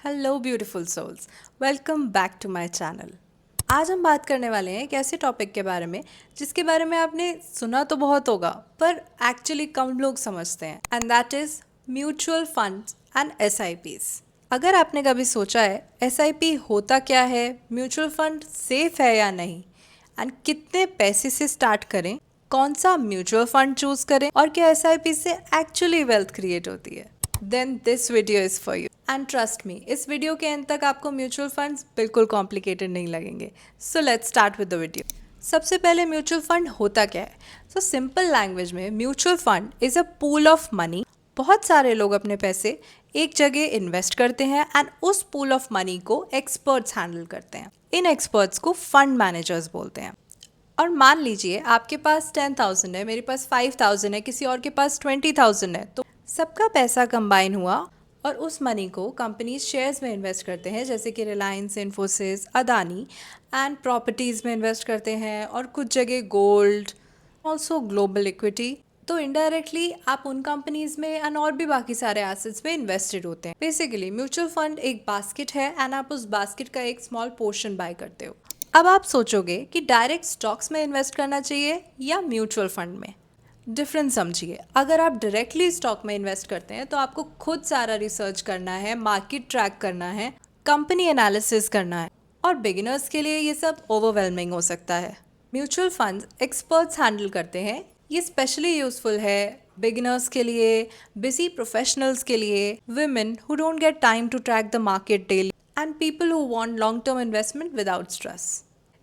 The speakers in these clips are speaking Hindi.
Hello beautiful souls, welcome back to my channel. आज हम बात करने वाले हैं एक ऐसे टॉपिक के बारे में जिसके बारे में आपने सुना तो बहुत होगा पर एक्चुअली कम लोग समझते हैं, and that is mutual funds and SIPs. अगर आपने कभी सोचा है एसआईपी होता क्या है, म्यूचुअल फंड सेफ है या नहीं, एंड कितने पैसे से स्टार्ट करें, कौन सा म्यूचुअल फंड चूज करें और क्या एसआईपी से एक्चुअली वेल्थ क्रिएट होती है, then this video is for you. And trust me, इस वीडियो के एंड तक आपको म्यूचुअल फंड्स बिल्कुल कॉम्प्लिकेटेड नहीं लगेंगे। So let's start with the video. सबसे पहले म्यूचुअल फंड होता क्या है? सो सिंपल लैंग्वेज में mutual fund is a pool of money. बहुत सारे लोग अपने पैसे एक जगह इन्वेस्ट करते हैं एंड उस पूल ऑफ मनी को एक्सपर्ट्स हैंडल करते हैं। इन एक्सपर्ट्स को फंड मैनेजर्स बोलते हैं। और मान लीजिए आपके पास 10,000 है, मेरे पास 5,000 है, किसी और के पास 20,000 है, तो सबका पैसा कंबाइन हुआ और उस मनी को कंपनीज शेयर्स में इन्वेस्ट करते हैं, जैसे कि रिलायंस, इन्फोसिस, अदानी, एंड प्रॉपर्टीज़ में इन्वेस्ट करते हैं और कुछ जगह गोल्ड, ऑल्सो ग्लोबल इक्विटी। तो इनडायरेक्टली आप उन कंपनीज में एंड और भी बाकी सारे एसेट्स में इन्वेस्टेड होते हैं। बेसिकली म्यूचुअल फंड एक बास्केट है एंड आप उस बास्केट का एक स्मॉल पोर्शन बाय करते हो। अब आप सोचोगे कि डायरेक्ट स्टॉक्स में इन्वेस्ट करना चाहिए या म्यूचुअल फंड में। डिफरेंस समझिए, अगर आप डायरेक्टली स्टॉक में इन्वेस्ट करते हैं तो आपको खुद सारा रिसर्च करना है, मार्केट ट्रैक करना है, कंपनी एनालिसिस करना है, और बिगिनर्स के लिए ये सब ओवरवेलमिंग हो सकता है। म्यूचुअल फंड्स एक्सपर्ट्स हैंडल करते हैं। ये स्पेशली यूजफुल है बिगिनर्स के लिए, बिजी प्रोफेशनल्स के लिए, women who don't get time to track the market daily, and people who want long term investment without stress.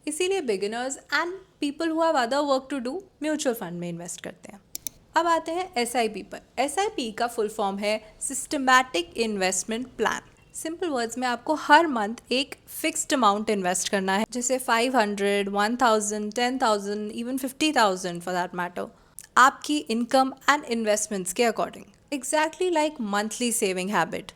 इसीलिए beginners and people who have other work to do mutual fund में इन्वेस्ट करते हैं। अब आते हैं एसआईपी पर। एसआईपी का फुल फॉर्म है systematic investment plan. Simple words में आपको हर मंथ एक फिक्स्ड अमाउंट इन्वेस्ट करना है, जैसे 500, 1000, 10,000, इवन 50,000 फॉर दैट मैटर, आपकी इनकम एंड इन्वेस्टमेंट्स के according, exactly like monthly saving habit.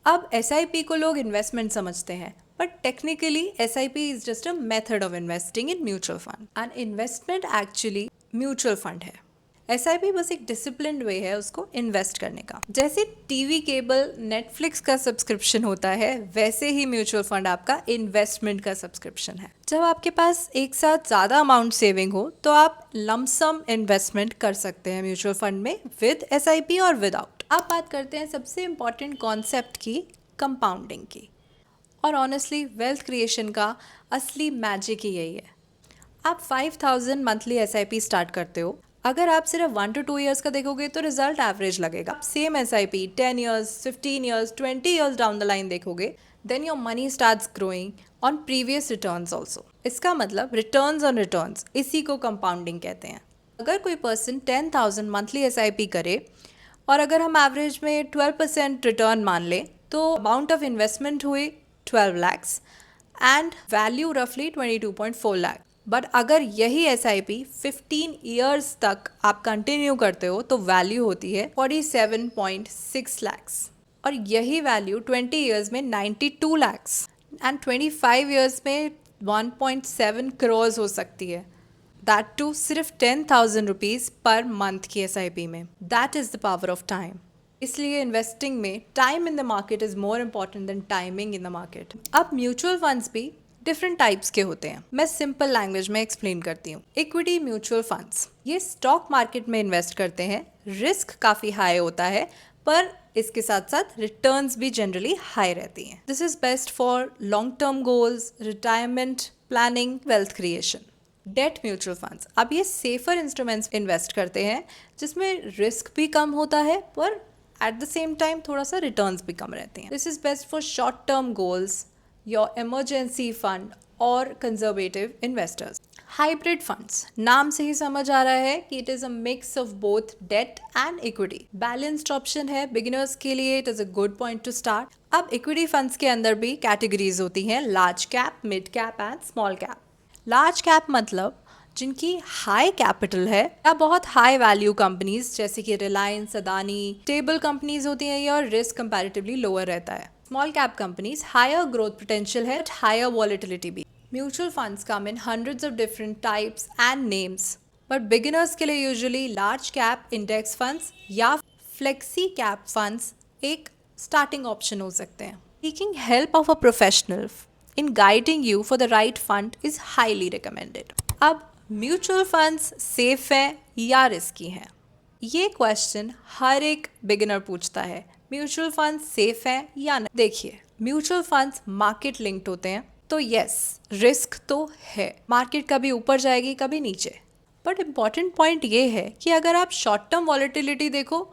अब एसआईपी को लोग इन्वेस्टमेंट समझते हैं, but technically SIP is just a method of investing in mutual fund, and investment actually mutual fund है। एसआईपी बस एक डिसिप्लिन्ड वे है उसको इन्वेस्ट करने का। जैसे टीवी, केबल, नेटफ्लिक्स का सब्सक्रिप्शन होता है, वैसे ही म्यूचुअल फंड आपका इन्वेस्टमेंट का सब्सक्रिप्शन है। जब आपके पास एक साथ ज़्यादा अमाउंट सेविंग हो तो आप लमसम इन्वेस्टमेंट कर सकते हैं म्यूचुअल फंड में विद एसआईपी और विदाउट। अब बात करते हैं सबसे इम्पॉर्टेंट कॉन्सेप्ट की, कंपाउंडिंग की। और ऑनेस्टली वेल्थ क्रिएशन का असली मैजिक ही यही है। आप 5,000 मंथली एसआईपी स्टार्ट करते हो। अगर आप सिर्फ 1 to 2 ईयर्स का देखोगे तो रिजल्ट एवरेज लगेगा। आप same SIP 10 years, 15 years, 20 years down the line देखोगे, then your money starts growing on previous returns also. इसका मतलब रिटर्न्स ऑन रिटर्न्स, इसी को कंपाउंडिंग कहते हैं। अगर कोई पर्सन 10,000 मंथली एसआईपी करे और अगर हम एवरेज में 12% रिटर्न मान लें, तो अमाउंट ऑफ इन्वेस्टमेंट हुई 12 lakhs एंड वैल्यू रफली 22.4 लाख। बट अगर यही एसआईपी 15 ईयर्स तक आप कंटिन्यू करते हो तो वैल्यू होती है 47.6 lakhs, और यही वैल्यू 20 ईयर्स में 92 lakhs एंड 25 ईयर्स में 1.7 crores हो सकती है। दैट टू सिर्फ 10,000 रुपीज़ पर मंथ की एसआईपी में। That is the power of time. इसलिए इन्वेस्टिंग में time in the market is more important than timing in the market. अब म्यूचुअल फंड्स भी डिफरेंट टाइप्स के होते हैं। मैं सिंपल लैंग्वेज में एक्सप्लेन करती हूँ। इक्विटी म्यूचुअल फंड्स, ये स्टॉक मार्केट में इन्वेस्ट करते हैं। रिस्क काफ़ी हाई होता है पर इसके साथ साथ रिटर्न्स भी जनरली हाई रहती हैं। This is best for long term goals, retirement planning, wealth creation. Debt mutual funds, अब ये सेफर इंस्ट्रूमेंट्स इन्वेस्ट करते हैं जिसमें रिस्क भी कम होता है पर एट द सेम टाइम थोड़ा सा रिटर्न्स भी कम रहते हैं। This is best for short term goals, your emergency fund और कंजर्वेटिव इन्वेस्टर्स। हाइब्रिड फंड्स, नाम से ही समझ आ रहा है कि it is a mix of both debt and equity. Balanced option है बिगिनर्स के लिए, it is a good point to start. अब इक्विटी फंड्स के अंदर भी कैटेगरीज होती हैं, large cap, mid cap and small cap. Large cap मतलब जिनकी हाई कैपिटल है या बहुत हाई वैल्यू कंपनीज जैसे कि रिलायंस, अदानी, स्टेबल कंपनीज होती हैं ये, और रिस्क कंपैरेटिवली लोअर रहता है। Small cap companies higher growth potential है, हायर वॉलेटिलिटी भी। Mutual funds come in hundreds of different types and names, but beginners के लिए usually large cap index funds या फ्लेक्सी कैप फंड्स एक स्टार्टिंग ऑप्शन हो सकते हैं। Seeking help of a professional in guiding you for the right fund is highly recommended. अब म्यूचुअल फंड्स सेफ हैं या रिस्की हैं? ये क्वेश्चन हर एक बिगिनर पूछता है। म्यूचुअल फंड्स सेफ हैं या नहीं? देखिए, म्यूचुअल फंड्स मार्केट लिंक्ड होते हैं, तो यस, रिस्क तो है। मार्केट कभी ऊपर जाएगी, कभी नीचे। बट इम्पॉर्टेंट पॉइंट ये है कि अगर आप शॉर्ट टर्म वॉलेटिलिटी देखो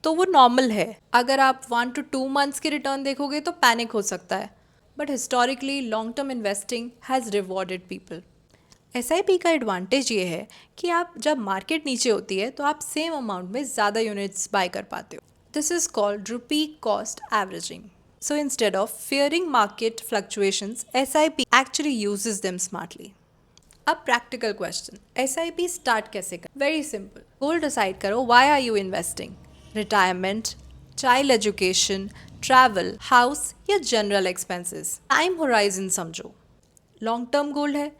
तो वो नॉर्मल है। अगर आप 1 to 2 months के रिटर्न देखोगे तो पैनिक हो सकता है। But historically long term investing has rewarded people. SIP का एडवांटेज ये है कि आप जब मार्केट नीचे होती है तो आप सेम अमाउंट में ज़्यादा यूनिट्स बाय कर पाते हो। This is called rupee cost averaging. So instead of fearing market fluctuations, SIP actually uses them smartly. अब प्रैक्टिकल क्वेश्चन, SIP स्टार्ट कैसे कर? वेरी सिंपल, गोल डिसाइड करो, why are you investing? Retirement, child education, travel, house या जनरल एक्सपेंसेस? टाइम होराइजन समझो। लॉन्ग टर्म गोल है,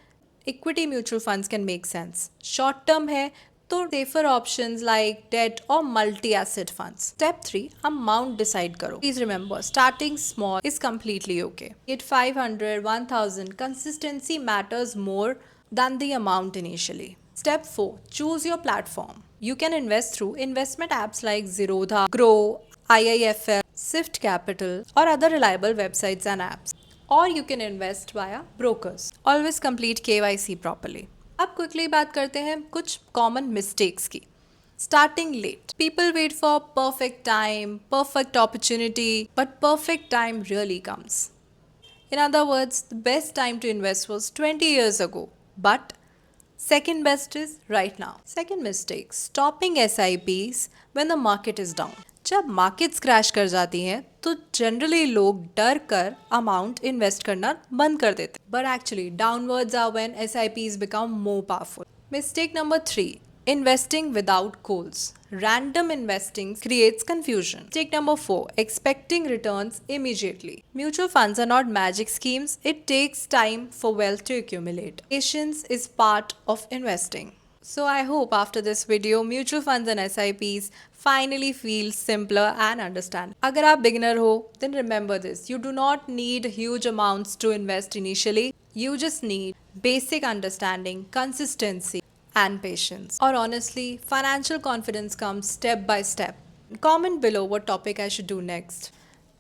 equity mutual funds can make sense. Short term है तो सेफर ऑप्शंस लाइक डेट और multi asset funds. Step 3, amount decide करो। Please remember, starting small is completely okay. Get 500, 1000, consistency matters more than the amount initially. Step 4, choose your platform. You can invest through investment apps like Zerodha, Grow, IIFL, Sift Capital, or other reliable websites and apps. Or you can invest via brokers. Always complete KYC properly. अब क्विकली बात करते हैं कुछ कॉमन मिस्टेक्स की। Starting late, people wait for perfect time, perfect opportunity, but perfect time really comes. In other words, the best time to invest was 20 years ago, but second best is right now. Second mistake, stopping SIPs when the market is down. जब मार्केट्स क्रैश कर जाती हैं तो जनरली लोग डर कर अमाउंट इन्वेस्ट करना बंद कर देते हैं, but actually downwards are when SIPs become more powerful. Mistake number 3, investing without goals. Random investing creates confusion. Mistake number 4, expecting returns immediately. Mutual funds are not magic schemes. It takes time for wealth to accumulate. Patience is part of investing. So I hope after this video, mutual funds and SIPs finally feel simpler and understand. अगर आप beginner हो, then remember this. You do not need huge amounts to invest initially. You just need basic understanding, consistency, and patience. Or honestly, financial confidence comes step by step. Comment below what topic I should do next.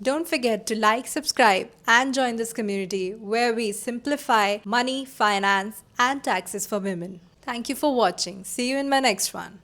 Don't forget to like, subscribe, and join this community where we simplify money, finance, and taxes for women. Thank you for watching. See you in my next one.